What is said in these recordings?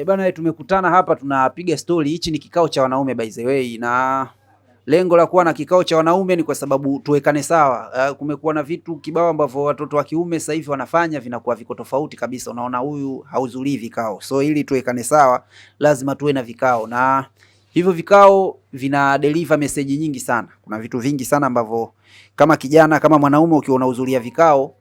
Bana, tumekutana hapa tunapiga story. Hichi ni kikao cha wanaume by the way, na lengo la kuwa na kikao cha wanaume ni kwa sababu tuwekane sawa. Kumekuwa na vitu kibao ambavyo watoto wa kiume sasa hivi wanafanya vinakuwa viko tofauti kabisa. Unaona huyu hauzulii vikao, so ili tuwekane sawa lazima tuwe na vikao, na hivyo vikao vina deliver message nyingi sana. Kuna vitu vingi sana ambavyo kama kijana, kama mwanaume ukiwa unahudhuria vikao,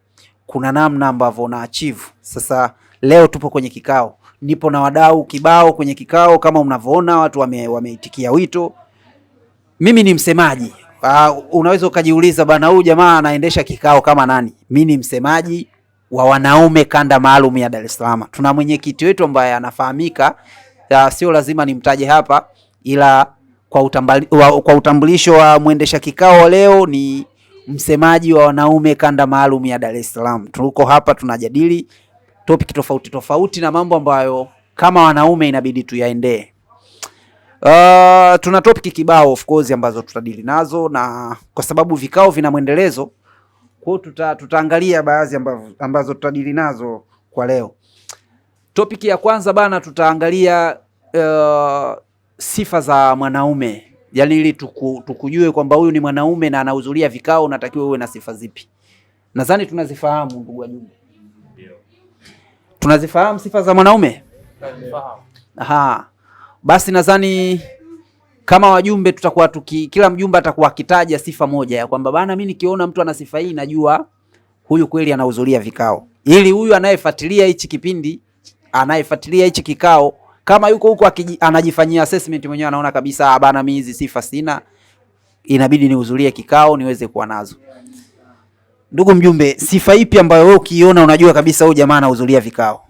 kuna namna ambavyo una achieve. Sasa leo tupo kwenye kikao, nipo na wadau kibao kwenye kikao, kama mnavyoona watu wameitikia wito. Mimi ni msemaji. Unaweza ukajiuliza bana, huyu jamaa anaendesha kikao kama nani? Mimi ni msemaji wa wanaume kanda maalum ya Dar es Salaam. Tuna mwenyekiti wetu ambaye anafahamika, sio lazima nimtaje hapa, ila kwa utambulisho wa muendesha kikao leo ni msemaji wa wanaume kanda maalum ya Dar es Salaam. Tuko hapa tunajadili topic tofauti tofauti na mambo ambayo kama wanaume inabidi tuyaendee. Tuna topic kibao of course ambazo tutadili nazo, na kwa sababu vikao vina mwendelezo, kwa tutaangalia baadhi ambazo tutadili nazo kwa leo. Topic ya kwanza bana, tutaangalia sifa za mwanaume, yaani ili tukujue kwamba huyu ni mwanaume na anahudhuria vikao, unatakiwa uwe na sifa zipi. Nadhani tunazifahamu ndugu wajumbe. Tunazifahamu sifa za mwanaume? Aha. Basi nadhani kama wajumbe tutakuwa kila mjumbe atakuwa akitaja sifa moja ya kwamba bana, mimi nikiona mtu ana sifa hii najua huyu kweli anahudhuria vikao. Ili huyu anayefuatilia hichi kipindi, anayefuatilia hichi kikao, kama yuko huko anajifanyia assessment mwenyewe, anaona kabisa bana, mimi hizi sifa sina, inabidi nihudhurie kikao niweze kuwa nazo. Ndugu mjumbe, sifa ipi ambayo wewe ukiona unajua kabisa huyu jamaa anahudhuria vikao?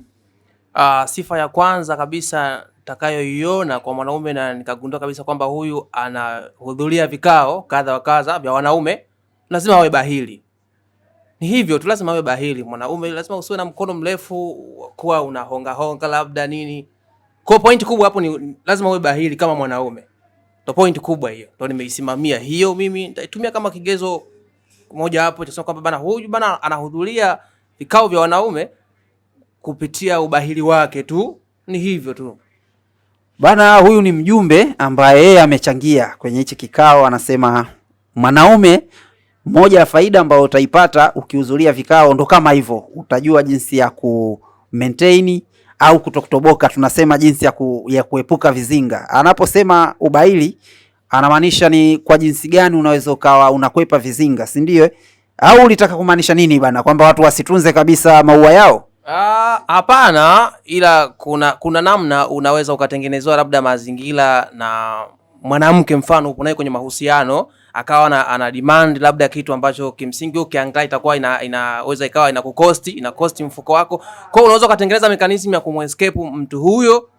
Sifa ya kwanza kabisa takayoiona kwa mwanaume na nikagundua kabisa kwamba huyu anahudhuria vikao kadha wa kadha vya wanaume, lazima awe bahili. Ni hivyo tu, lazima awe bahili. Mwanaume lazima usiwe na mkono mrefu kuwa unahonga honga labda nini. Kwa point kubwa hapo ni lazima awe bahili kama mwanaume. Ndio point kubwa hiyo. Ndio nimeisimamia hiyo, mimi nitaitumia kama kigezo moja hapo cha kwamba bana, huyu bana anahudhuria vikao vya wanaume kupitia ubahili wake tu. Ni hivyo tu bana. Huyu ni mjumbe ambaye yeye amechangia kwenye hichi kikao, anasema mwanaume, moja ya faida ambayo utaipata ukihudhuria vikao ndo kama hivyo, utajua jinsi ya ku maintain au kutokutoboka, tunasema jinsi ya kuepuka vizinga. Anaposema ubahili anamaanisha ni kwa jinsi gani unaweza ukawa unakwepa vizinga, si ndio? Au ulitaka kumaanisha nini bana, kwamba watu wasitunze kabisa maua yao? Hapana, ila kuna namna unaweza ukatengenezwa labda mazingira na mwanamke, mfano upo naye kwenye mahusiano, akawa ana demand labda kitu ambacho kimsingi ukiangalia itakuwa inaweza ikawa ina cost mfuko wako. Kwa hiyo unaweza kutengeneza mechanism ya kumescape mtu huyo,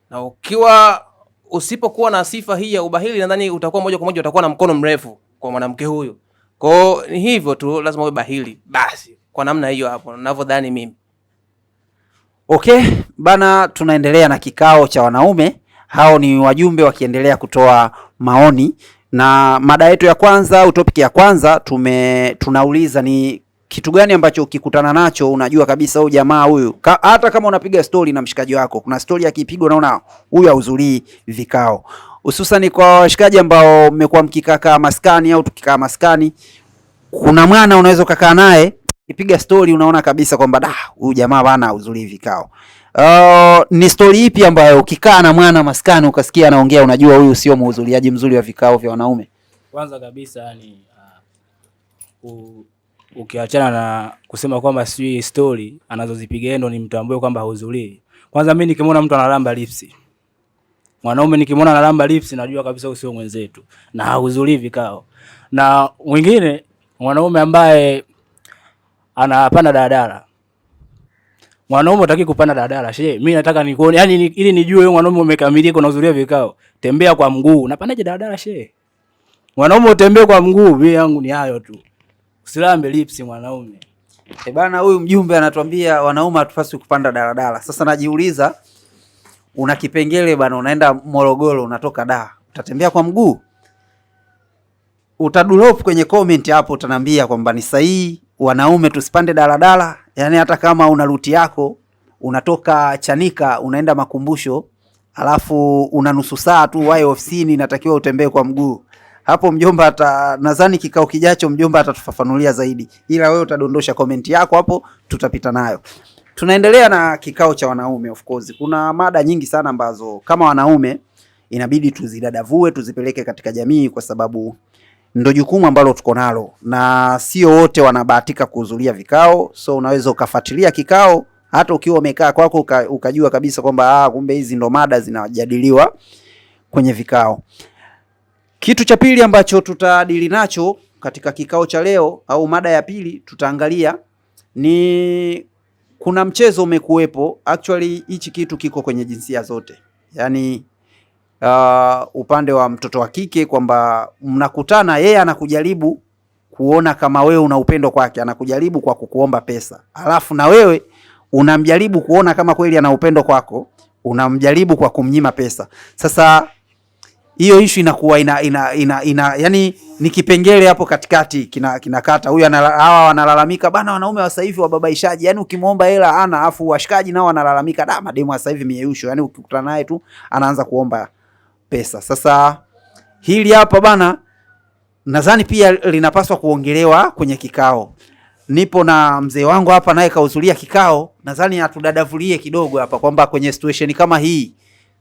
na ukiwa usipokuwa na sifa hii ya ubahili, nadhani utakuwa moja kwa moja utakuwa na mkono mrefu kwa mwanamke huyo. Kwa hiyo ni hivyo tu, lazima uwe bahili basi, kwa namna hiyo hapo ninavyodhani mimi. Okay, bana, tunaendelea na kikao cha wanaume. Hao ni wajumbe wakiendelea kutoa maoni, na mada yetu ya kwanza au topic ya kwanza tunauliza ni kitu gani ambacho ukikutana nacho unajua kabisa huyu jamaa huyu, hata kama unapiga story na mshikaji wako, kuna story akipigwa unaona huyu hahudhurii vikao. Hususan kwa washikaji ambao mmekuwa mkikaa maskani au tukikaa maskani, kuna mwana unaweza kukaa naye ipiga story unaona kabisa kwamba huyu jamaa bana hahudhurii vikao. Ni story ipi ambayo ukikaa na mwana maskani ukasikia anaongea unajua huyu sio mhudhuriaji mzuri wa vikao vya wanaume? Kwanza kabisa ni ukiachana na kusema kwamba si story anazozipiga ndo ni mtambue kwamba hahudhurii. Kwanza mimi nikimwona mtu analamba lips, mwanaume nikimwona analamba lips najua kabisa huyu sio mwenzetu na hahudhurii vikao. Na mwingine mwanaume ambaye anapanda daladala. Mwanaume hataki kupanda daladala. Mimi nataka nikuone, yani ili nijue wewe mwanaume umekamilika unahudhuria vikao, tembea kwa mguu. Unapandaje daladala Mwanaume utembee kwa mguu, mimi yangu ni hayo tu. Usilambe lips mwanaume. Bana, huyu mjumbe anatuambia wanaume hatupaswi kupanda daladala. Sasa najiuliza, una kipengele bana, unaenda Morogoro unatoka Dar, utatembea kwa mguu? Utadrop kwenye comment hapo utaniambia kwamba ni sahihi wanaume tusipande daladala. Yani hata kama una ruti yako unatoka Chanika unaenda Makumbusho, alafu una nusu saa tu wae ofisini, inatakiwa utembee kwa mguu. Hapo mjomba nadhani kikao kijacho mjomba atatufafanulia zaidi, ila wewe utadondosha komenti yako hapo, tutapita nayo. Tunaendelea na kikao cha wanaume. Of course kuna mada nyingi sana ambazo kama wanaume inabidi tuzidadavue, tuzipeleke katika jamii, kwa sababu ndio jukumu ambalo tuko nalo, na sio wote wanabahatika kuhudhuria vikao. So unaweza ukafuatilia kikao hata ukiwa umekaa kwako ukajua kabisa kwamba kumbe hizi ndo mada zinajadiliwa kwenye vikao. Kitu cha pili ambacho tutadili nacho katika kikao cha leo, au mada ya pili tutaangalia, ni kuna mchezo umekuwepo. Actually hichi kitu kiko kwenye jinsia zote, yani upande wa mtoto wa kike, kwamba mnakutana, yeye anakujaribu kuona kama wewe una upendo kwake, anakujaribu kwa kukuomba pesa, alafu na wewe unamjaribu kuona kama kweli ana upendo kwako, unamjaribu kwa kumnyima pesa. Sasa hiyo issue inakuwa yani ni kipengele hapo katikati kinakata. Huyu hawa wanalalamika bana, wanaume wa sasa hivi wababaishaji, yani ukimuomba hela ana, afu washikaji nao wanalalamika mademu wa sasa hivi mieyusho, yani ukikutana naye tu anaanza kuomba pesa. Sasa hili hapa bana, nadhani pia linapaswa kuongelewa kwenye kikao. Nipo na mzee wangu hapa naye kahudhuria kikao, nadhani atudadavulie kidogo hapa kwamba kwenye situation kama hii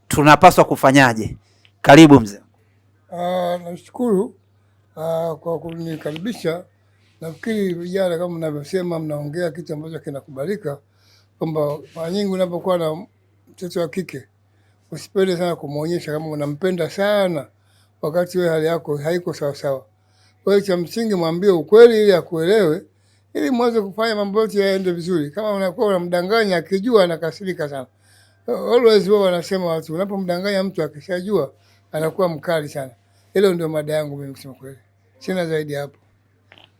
tunapaswa kufanyaje. Karibu mzee. Nashukuru kwa kunikaribisha. Nafikiri vijana kama mnavyosema, mnaongea kitu ambacho kinakubalika, kwamba mara nyingi unapokuwa na mtoto wa kike usipende sana kumuonyesha kama unampenda sana, wakati wewe hali yako haiko sawa sawa. Kwa hiyo cha msingi mwambie ukweli ili akuelewe, ili mwanze kufanya mambo yote yaende vizuri. Kama unakuwa unamdanganya akijua, anakasirika sana. Always wao wanasema watu, unapomdanganya mtu akishajua anakuwa mkali sana. Hilo ndio mada yangu mimi kusema kweli. Sina zaidi hapo.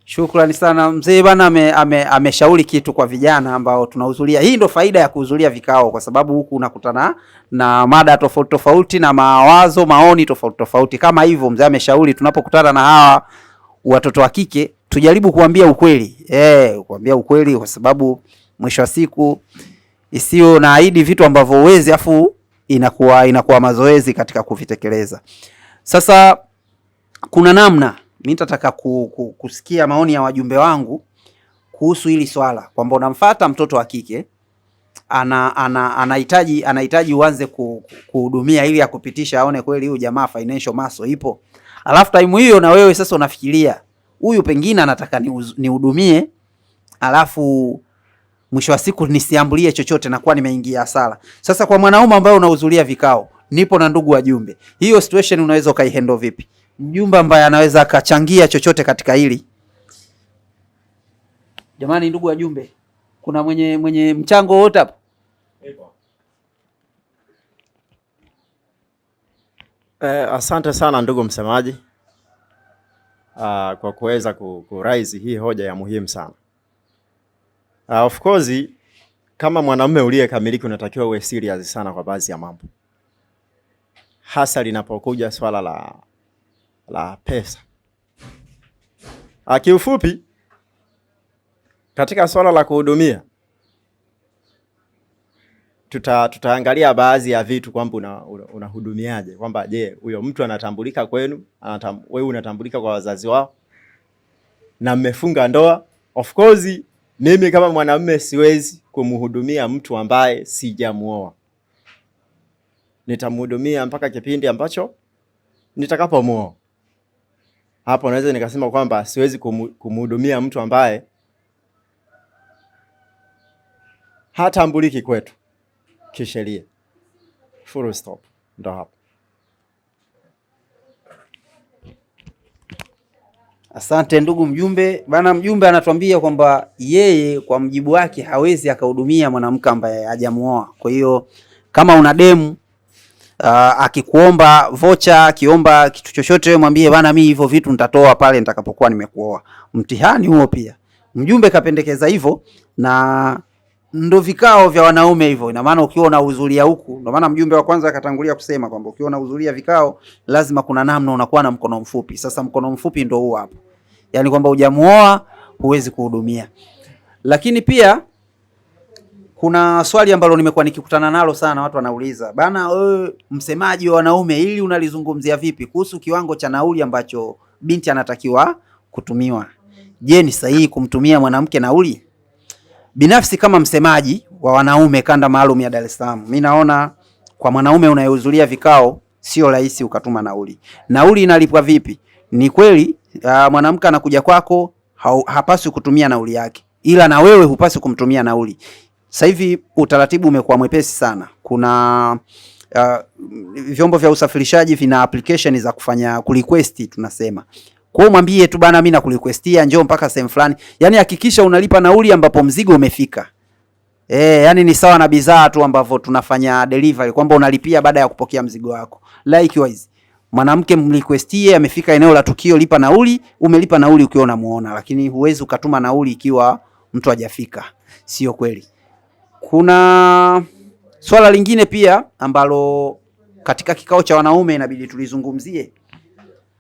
Shukrani sana mzee bana, ameshauri kitu kwa vijana ambao tunahudhuria. Hii ndio faida ya kuhudhuria vikao, kwa sababu huku unakutana na mada tofauti tofauti na mawazo, maoni tofauti tofauti. Kama hivyo mzee ameshauri, tunapokutana na hawa watoto wa kike tujaribu kuambia ukweli. Kuambia ukweli, kwa sababu mwisho wa siku isio naahidi vitu ambavyo uwezi, afu inakuwa mazoezi katika kuvitekeleza. Sasa kuna namna mimi nitataka kusikia maoni ya wajumbe wangu kuhusu hili swala, kwamba unamfuata mtoto wa kike anahitaji uanze kuhudumia ili akupitisha aone kweli huyu jamaa financial muscle ipo. Alafu time hiyo na wewe sasa unafikiria huyu pengine anataka nihudumie, alafu mwisho wa siku nisiambulie chochote na kuwa nimeingia hasara. Sasa kwa mwanaume ambaye unahudhuria vikao, nipo na ndugu wajumbe, hiyo situation unaweza ukaihandle vipi? Mjumbe ambaye anaweza akachangia chochote katika hili. Jamani ndugu wajumbe, kuna mwenye mchango wote hapo? Asante sana ndugu msemaji kwa kuweza kuraise hii hoja ya muhimu sana. Of course kama mwanamume uliyekamilika unatakiwa uwe serious sana kwa baadhi ya mambo, hasa linapokuja swala la pesa. Kiufupi, katika swala la kuhudumia tutaangalia baadhi ya vitu kwamba unahudumiaje, kwamba je, huyo mtu anatambulika kwenu, wewe unatambulika kwa wazazi wao na mmefunga ndoa. Of course mimi kama mwanamume siwezi kumhudumia mtu ambaye sijamuoa. Nitamhudumia mpaka kipindi ambacho nitakapomuoa. Hapo naweza nikasema kwamba siwezi kumhudumia mtu ambaye hatambuliki kwetu kisheria. Full stop. Ndo hapo. Asante ndugu mjumbe. Bana mjumbe anatuambia kwamba yeye kwa mjibu wake hawezi akahudumia mwanamke ambaye hajamuoa. Kwa hiyo kama una demu akikuomba vocha, akiomba kitu chochote, mwambie bana mimi hivyo vitu nitatoa pale nitakapokuwa nimekuoa. Mtihani huo pia. Mjumbe kapendekeza hivyo, na ndo vikao vya wanaume hivyo. Ina maana ukiwa unahudhuria huku, ndo maana mjumbe wa kwanza akatangulia kusema kwamba ukiwa unahudhuria vikao lazima kuna namna unakuwa na mkono mfupi. Sasa mkono mfupi ndo huo hapo. Yaani kwamba hujamuoa huwezi kuhudumia. Lakini pia Kuna swali ambalo nimekuwa nikikutana nalo sana, watu wanauliza bana, wewe msemaji wa wanaume, ili unalizungumzia vipi kuhusu kiwango cha nauli ambacho binti anatakiwa kutumiwa? Je, ni sahihi kumtumia mwanamke nauli? Binafsi kama msemaji wa wanaume kanda maalum ya Dar es Salaam, mimi naona kwa mwanaume unayehudhuria vikao sio rahisi ukatuma nauli. Nauli inalipwa vipi? Ni kweli mwanamke anakuja kwako, hapaswi kutumia nauli yake, ila na wewe hupaswi kumtumia nauli. Sasa hivi utaratibu umekuwa mwepesi sana. Kuna vyombo vya usafirishaji vina application za kufanya kurequest, tunasema. Kwa hiyo mwambie tu bana, mimi nakurequestia njoo mpaka sehemu fulani. Yaani hakikisha unalipa nauli ambapo mzigo umefika. Yani ni sawa na bidhaa tu ambavyo tunafanya delivery kwamba unalipia baada ya kupokea mzigo wako. Likewise, mwanamke mrequestie amefika eneo la tukio, lipa nauli, umelipa nauli ukiwa unamuona, lakini huwezi ukatuma nauli ikiwa mtu hajafika. Sio kweli. Kuna swala lingine pia ambalo katika kikao cha wanaume inabidi tulizungumzie,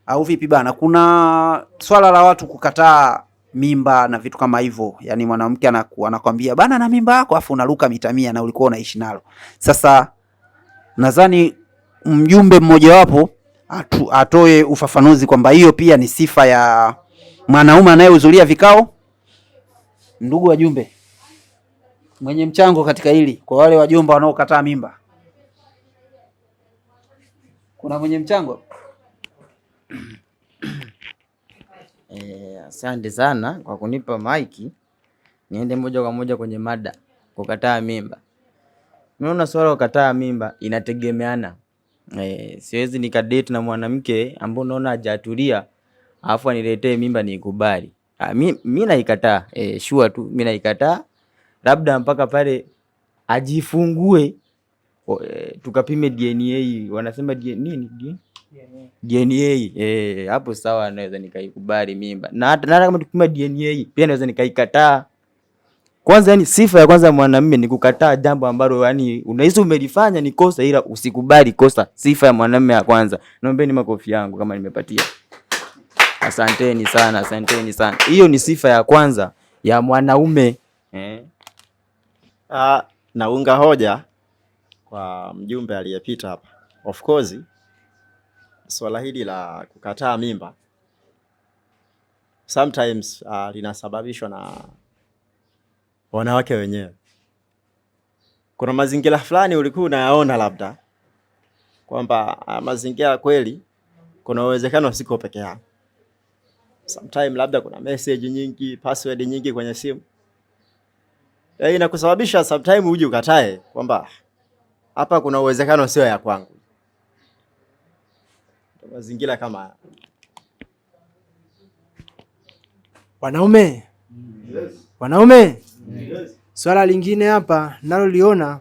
au vipi bana? Kuna swala la watu kukataa mimba na vitu kama hivyo. Yaani mwanamke anakuambia bana, na mimba yako, afu unaruka mita 100 na ulikuwa unaishi nalo. Sasa nadhani mjumbe mmoja wapo atoe ufafanuzi kwamba hiyo pia ni sifa ya mwanaume anayehudhuria vikao. Ndugu wajumbe, mwenye mchango katika hili, kwa wale wajomba wanaokataa mimba, kuna mwenye mchango? Asante sana kwa kunipa maiki. Niende moja kwa moja kwenye mada, kukataa mimba. Naona swala kukataa mimba inategemeana. Siwezi nikadate na mwanamke ambaye naona hajatulia alafu aniletee mimba nikubali. Mimi naikataa. Sure tu mimi naikataa. Labda mpaka pale ajifungue, tukapime DNA. Wanasema nini? DNA. Hapo sawa, naweza nikaikubali mimba. Na hata kama tukipima DNA pia naweza nikaikataa. Kwanza yani sifa ya kwanza mwanamume ni kukataa jambo ambalo yani unahisi umelifanya ni kosa, ila usikubali kosa. Sifa ya mwanamume ya kwanza. Naombeni makofi yangu kama nimepatia. Asanteni sana, asanteni sana. Hiyo ni sifa ya kwanza ya mwanaume. Naunga hoja kwa mjumbe aliyepita hapa. Of course, swala hili la kukataa mimba sometimes linasababishwa na wanawake wenyewe. Kuna mazingira fulani ulikuwa unayaona labda kwamba mazingira kweli kuna uwezekano siko peke yangu. Sometimes labda kuna message nyingi, password nyingi kwenye simu. Inakusababisha sometimes uje ukatae kwamba hapa kuna uwezekano sio ya kwangu. Mazingira kama wanaume. Wanaume. Swala lingine hapa naloliona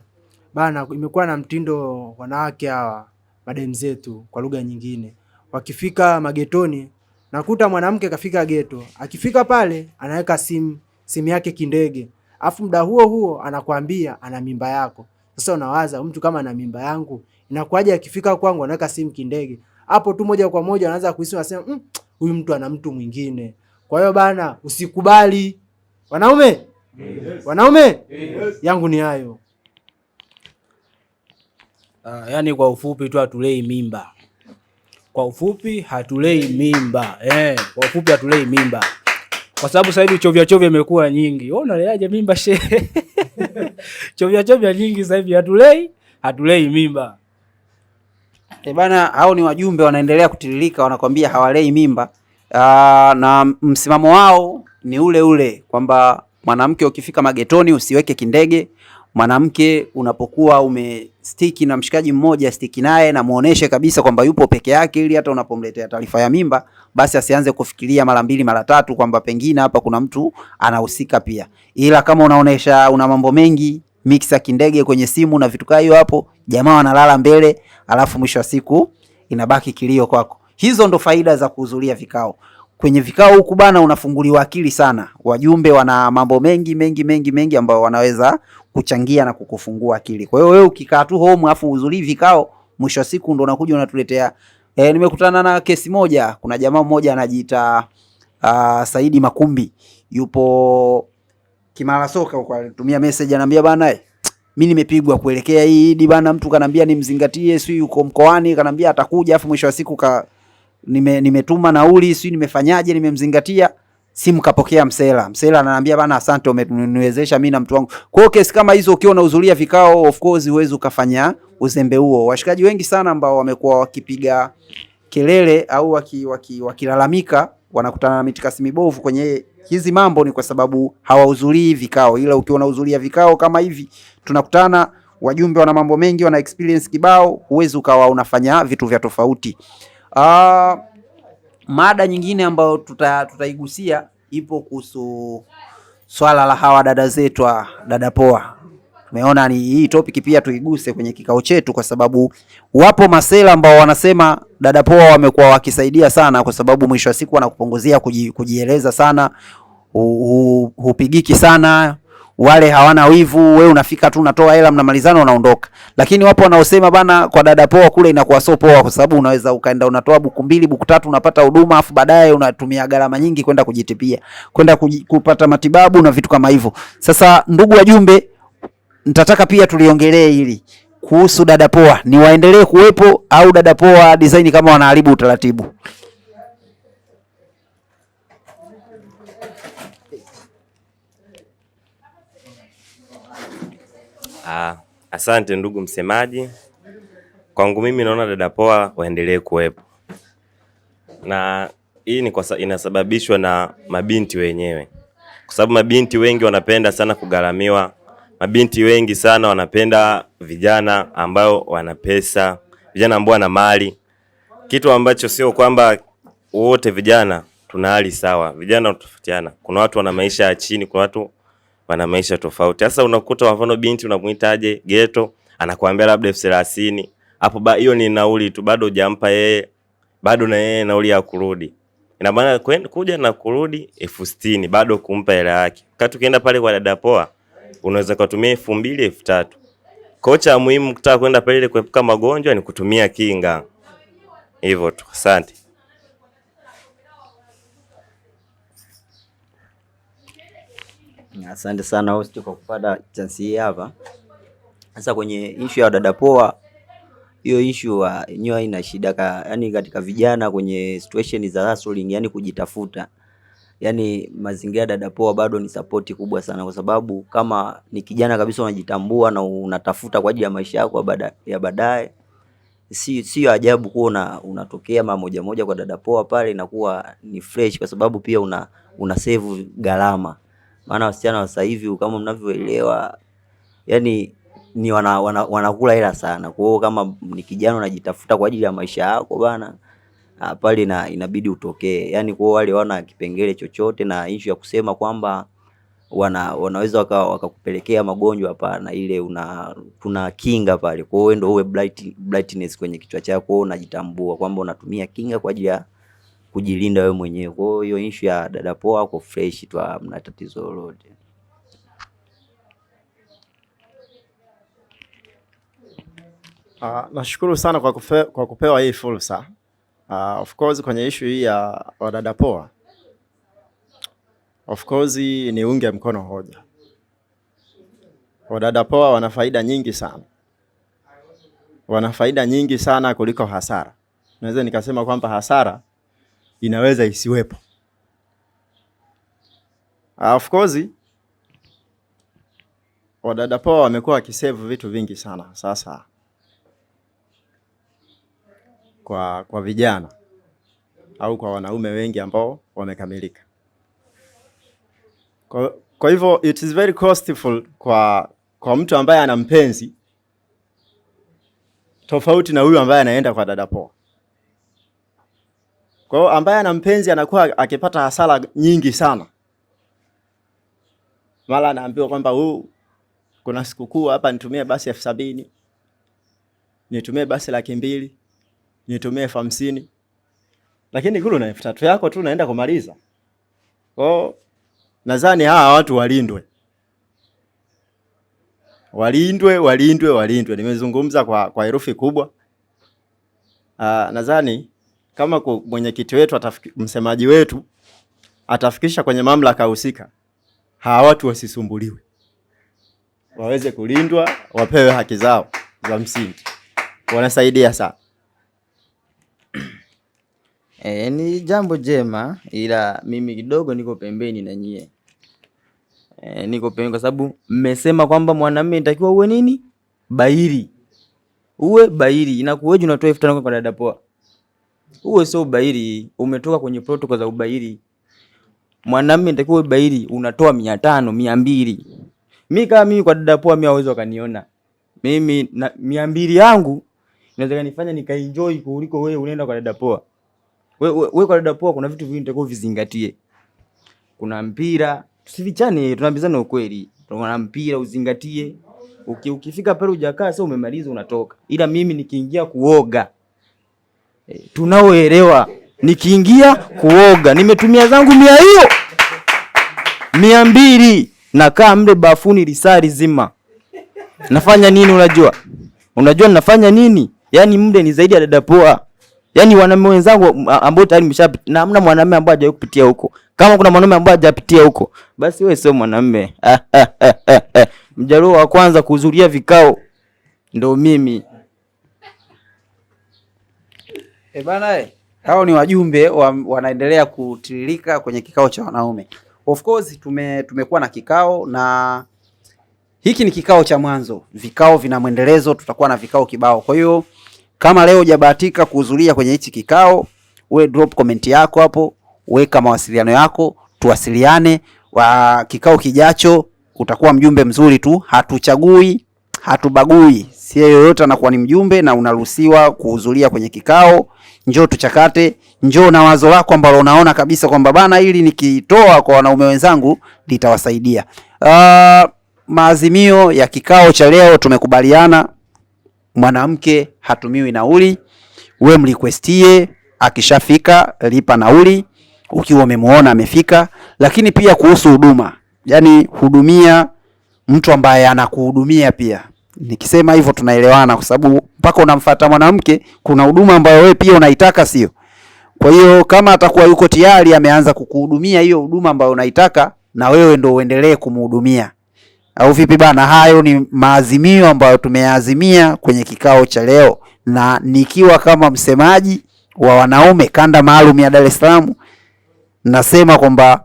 bana, imekuwa na mtindo wanawake hawa madem zetu, kwa lugha nyingine, wakifika magetoni, nakuta mwanamke kafika geto, akifika pale anaweka simu yake kindege, afu muda huo anakuambia ana mimba yako. Sasa unawaza mtu kama ana mimba yangu inakuaje akifika kwangu anaweka simu kindege? Hapo tu moja kwa moja anaanza kuhisi, anasema huyu mtu ana mtu mwingine. Kwa hiyo bana, usikubali. Wanaume? Wanaume? Yangu ni hayo. Yani kwa ufupi tu hatulei mimba. Kwa ufupi hatulei mimba. Kwa ufupi hatulei mimba. Kwa sababu sasa hivi chovya imekuwa nyingi. Wewe unaleaje mimba shehe? Chovya nyingi sasa hivi hatulei mimba. Bana, hao ni wajumbe wanaendelea kutiririka, wanakwambia hawalei mimba. Na msimamo wao ni ule kwamba mwanamke ukifika magetoni usiweke kindege. Mwanamke unapokuwa umestiki na mshikaji mmoja, stiki naye na muoneshe kabisa kwamba yupo peke yake, ili hata unapomletea taarifa ya mimba basi asianze kufikiria mara 2 mara 3 kwamba pengine hapa kuna mtu anahusika pia. Ila kama unaonesha una mambo mengi, mixa kindege kwenye simu na vitu kama hiyo, hapo jamaa wanalala mbele, alafu mwisho wa siku inabaki kilio kwako. Hizo ndo faida za kuhudhuria vikao. Kwenye vikao huku bana unafunguliwa akili sana. Wajumbe wana mambo mengi ambayo wanaweza kuchangia na kukufungua akili. Kwa hiyo wewe ukikaa tu home afu uhudhurii vikao, mwisho wa siku ndo unakuja unatuletea. Nimekutana na kesi moja, kuna jamaa mmoja anajiita Saidi Makumbi. Yupo Kimara Soka huko, alitumia message anambia bana, mimi nimepigwa kuelekea hii Idi bana, mtu kanambia nimzingatie, si yuko mkoani, kanambia atakuja, afu mwisho wa siku nimetuma nauli, si nimefanyaje, nimemzingatia, simu kapokea msela ananiambia bana, asante umeniwezesha mimi na mtu wangu. Kwa hiyo kesi kama hizo ukiwa unahudhuria vikao, of course huwezi ukafanya uzembe huo. Washikaji wengi sana ambao wamekuwa wakipiga kelele au wakilalamika wanakutana na mitikasi mibovu kwenye hizi mambo, ni kwa sababu hawahudhurii vikao. Ila ukiwa unahudhuria vikao kama hivi, tunakutana wajumbe wana mambo mengi, wana experience kibao, huwezi ukawa unafanya vitu vya tofauti. Mada nyingine ambayo tutaigusia ipo kuhusu swala la hawa dada zetu, dada poa. Tumeona ni hii topic pia tuiguse kwenye kikao chetu, kwa sababu wapo masela ambao wanasema dada poa wamekuwa wakisaidia sana, kwa sababu mwisho wa siku wanakupunguzia kujieleza sana, hupigiki sana, wale hawana wivu, wewe unafika tu unatoa hela mnamalizana unaondoka. Lakini wapo wanaosema bana, kwa dada poa kule inakuwa so poa, kwa sababu unaweza ukaenda unatoa buku 2 buku 3 unapata huduma, afu baadaye unatumia gharama nyingi kwenda kujitipia, kwenda kupata matibabu na vitu kama hivyo. Sasa ndugu wajumbe, nitataka pia tuliongelee hili kuhusu dada poa, ni waendelee kuwepo au dada poa design kama wanaharibu utaratibu. Asante ndugu msemaji. Kwangu mimi naona dada poa waendelee kuwepo, na hii inasababishwa na mabinti wenyewe, kwa sababu mabinti wengi wanapenda sana kugharamiwa. Mabinti wengi sana wanapenda vijana ambao wana pesa, vijana ambao wana mali, kitu ambacho sio kwamba wote vijana tuna hali sawa. Vijana tunatofautiana, kuna watu wana maisha ya chini, kuna watu wana maisha tofauti. Sasa unakuta kwa mfano binti unamuitaje ghetto, anakuambia labda 30,000, hapo hiyo ni nauli tu, bado hujampa yeye, bado na yeye nauli ya kurudi. Ina maana kuja na kurudi 60,000, bado kumpa hela yake. Wakati ukienda pale kwa dada poa unaweza kutumia 2,000, 3,000. Kocha muhimu kutaka kwenda pale kuepuka magonjwa ni kutumia kinga. Hivyo tu. Asante. Asante sana host kwa kupata chance hii hapa. Sasa kwenye issue ya dada poa, hiyo issue yenyewe ina shida yani katika vijana kwenye situation za hustling, yani kujitafuta. Yani mazingira dada poa bado ni support kubwa sana, kwa sababu kama ni kijana kabisa unajitambua na unatafuta kwa ajili ya maisha yako ya baadaye, sio ajabu kuwa unatokea moja moja kwa dada poa pale, inakuwa ni fresh, kwa sababu pia una save gharama. Maana wasichana wa sasa hivi kama mnavyoelewa, yani ni wanakula hela sana. Kwa hiyo kama ni kijana unajitafuta kwa ajili ya maisha yako bana, pale inabidi utokee. Yani kwa wale wana kipengele chochote na issue ya kusema kwamba wanaweza wakakupelekea magonjwa, hapana. Ile kuna kinga pale. Kwa hiyo ndio uwe brightness kwenye kichwa chako, unajitambua kwamba unatumia kinga kwa ajili ya kujilinda wewe mwenyewe. Kwa hiyo issue ya dada poa kwa fresh tu, hamna tatizo lolote. Nashukuru sana kwa kupewa hii fursa. Of course kwenye issue hii ya wadada poa, of course ni unge mkono hoja. Wadada poa wana faida nyingi sana. Wana faida nyingi sana kuliko hasara. Naweza nikasema kwamba hasara inaweza isiwepo. Of course wadada poa wamekuwa wakisave vitu vingi sana sasa kwa vijana au kwa wanaume wengi ambao wamekamilika. Kwa hivyo it is very costful kwa mtu ambaye ana mpenzi tofauti na huyu ambaye anaenda kwa dada poa. Kwa hiyo ambaye ana mpenzi anakuwa akipata hasara nyingi sana. Mara anaambiwa kwamba kuna sikukuu hapa, nitumie basi 70,000, nitumie basi 200,000, nitumie 50,000. Lakini kule na 3,000 yako tu unaenda kumaliza. Kwa nadhani hawa watu walindwe. Walindwe. Nimezungumza kwa herufi kubwa. Nadhani kama mwenyekiti wetu msemaji wetu atafikisha kwenye mamlaka husika, hawa watu wasisumbuliwe. waweze kulindwa, wapewe haki zao za msingi. Wanasaidia sana. Ni jambo jema, ila mimi kidogo niko pembeni na nyie. Niko pembeni kwa sababu mmesema kwamba mwanamume inatakiwa uwe nini? Bahiri. Uwe bahiri. Inakuweje unatoa 5,000 kwa dada poa? Uwe sio bahiri, umetoka kwenye protocol za ubahiri. Mwanamume inatakiwa uwe bahiri, unatoa 500, 200. Mimi kama mimi kwa dada poa mimi hawezi wakaniona. Mimi na 200 yangu inaweza kanifanya nikaenjoy kuliko wewe unaenda kwa dada poa. Wewe kwa dada poa kuna vitu vingi nitakuwa vizingatie. Kuna mpira, tusivichane, tunaambizana ukweli. Kuna mpira uzingatie. Ukifika pale hujakaa sasa umemaliza unatoka. Ila mimi nikiingia kuoga, tunaoelewa, nikiingia kuoga nimetumia zangu 100 hiyo 200 nakaa mle bafuni risari zima. Nafanya nini unajua? Unajua ninafanya nini? Yaani mle ni zaidi ya dada poa. Yaani wanaume wenzangu ambao tayari mshapita, na hamna mwanamume ambaye hajawahi kupitia huko. Kama kuna mwanamume ambaye hajapitia huko, basi wewe sio mwanamume. Mjaluo wa kwanza kuhudhuria vikao ndio mimi. Bana, hao ni wajumbe wanaendelea kutiririka kwenye kikao cha wanaume. Of course tumekuwa na kikao, na hiki ni kikao cha mwanzo. Vikao vina mwendelezo, tutakuwa na vikao kibao. Kwa hiyo kama leo hujabahatika kuhudhuria kwenye hichi kikao, we drop comment yako hapo, weka mawasiliano yako, tuwasiliane. Kikao kijacho utakuwa mjumbe mzuri tu, hatuchagui, hatubagui. Si yoyote anakuwa ni mjumbe na unaruhusiwa kuhudhuria kwenye kikao. Njoo tuchakate, njoo na wazo lako ambalo unaona kabisa kwamba bana, hili nikitoa kwa wanaume wenzangu litawasaidia. Maazimio ya kikao cha leo, tumekubaliana mwanamke hatumiwi nauli. We mrequestie, akishafika lipa nauli ukiwa umemuona amefika. Lakini pia kuhusu huduma, yani hudumia mtu ambaye anakuhudumia pia. Nikisema hivyo tunaelewana, kwa sababu mpaka unamfuata mwanamke kuna huduma ambayo wewe pia unaitaka, sio? Kwa hiyo kama atakuwa yuko tayari ameanza kukuhudumia hiyo huduma ambayo unaitaka, na wewe ndio uendelee kumhudumia, au vipi bana? Hayo ni maazimio ambayo tumeyaazimia kwenye kikao cha leo, na nikiwa kama msemaji wa wanaume kanda maalum ya Dar es Salaam, nasema kwamba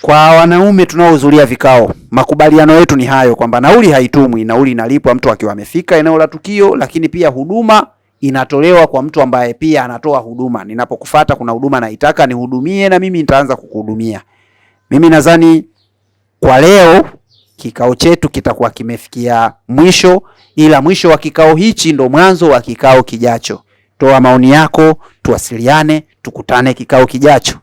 kwa wanaume tunaohudhuria vikao, makubaliano yetu ni hayo, kwamba nauli haitumwi, nauli inalipwa mtu akiwa amefika eneo la tukio, lakini pia huduma inatolewa kwa mtu ambaye pia anatoa huduma. Ninapokufuata kuna huduma naitaka nihudumie, na mimi nitaanza kukuhudumia. Mimi nadhani kwa leo kikao chetu kitakuwa kimefikia mwisho, ila mwisho wa kikao hichi ndo mwanzo wa kikao kijacho. Toa maoni yako, tuwasiliane, tukutane kikao kijacho.